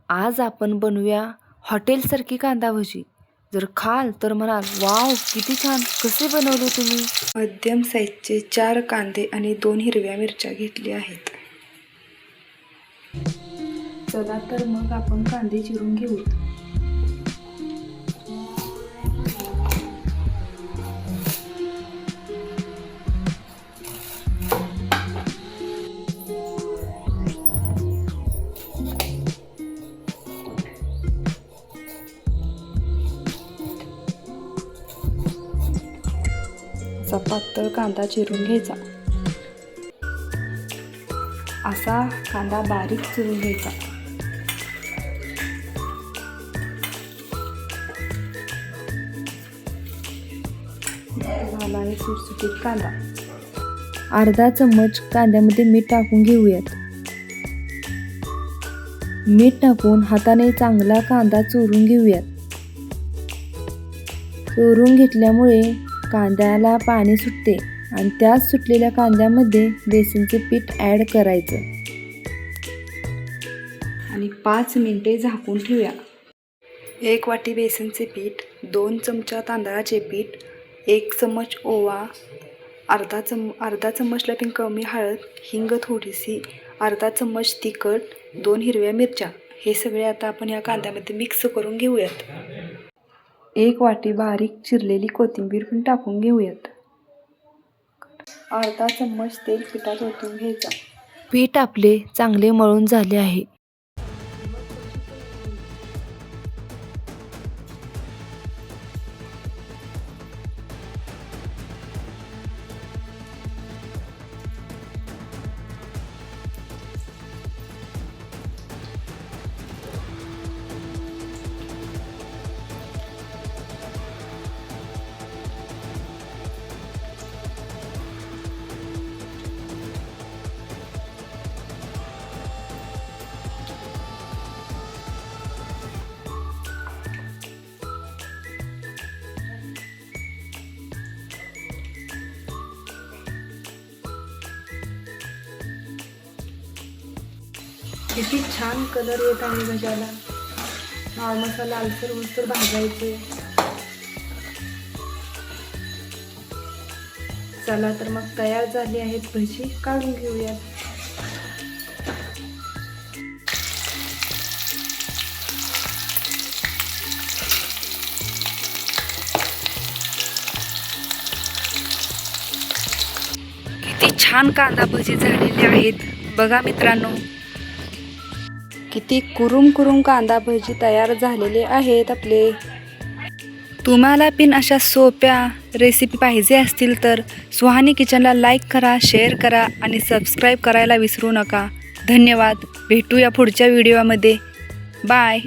आज आपण बनवूया हॉटेलसारखी कांदा भजी। जर खाल तर म्हणाल वाव किती छान, कसे बनवले तुम्ही। मध्यम साईजचे 4 कांदे आणि 2 हिरव्या मिरच्या घेतल्या आहेत। चला तर मग आपण कांदे चिरून घेऊ। असा पातळ कांदा चिरून घ्यायचा। असा कांदा बारीक चिरून घ्यायचा। झाला आहे सुटसुटीत कांदा। अर्धा चम्मच कांद्यामध्ये मीठ टाकून घेऊयात। मीठ टाकून हाताने चांगला कांदा चोरून घेऊयात। चोरून घेतल्यामुळे कांद्याला पाणी सुटते आणि त्या सुटलेल्या कांद्यामध्ये बेसनचे पीठ ॲड करायचं आणि 5 मिनिटे झाकून ठेवूया। 1 वाटी बेसनचे पीठ, 2 चमचा तांदळाचे पीठ, 1 चम्मच ओवा, अर्धा चम्मचला पण कमी हळद, हिंग थोडीशी, अर्धा चम्मच तिखट, 2 हिरव्या मिरच्या, हे सगळे आता आपण या कांद्यामध्ये मिक्स करून घेऊयात। 1 वाटी बारीक चिरलेली कोथिंबीर पण टाकून घेऊयात। अर्धा चम्मच तेल पिठात ओतून घ्यायचा। पीठ आपले चांगले मळून झाले आहे। किती छान कलर येत आहे भज्याला। मसाला लालसर होईस्तोवर भाजायचे। चला तर मग तयार झाली आहेत भजी, काढून घेऊयात। किती छान कांदा भजी झालेले आहेत बघा मित्रांनो। किती कुरुम कुरुम कांदा भजी तयार झालेले आहेत आपले। तुम्हाला पण अशा सोप्या रेसिपी पाहिजे असतील तर सुहानी किचनला लाईक करा, शेअर करा आणि सबस्क्राईब करायला विसरू नका। धन्यवाद। भेटूया पुढच्या व्हिडिओमध्ये। बाय।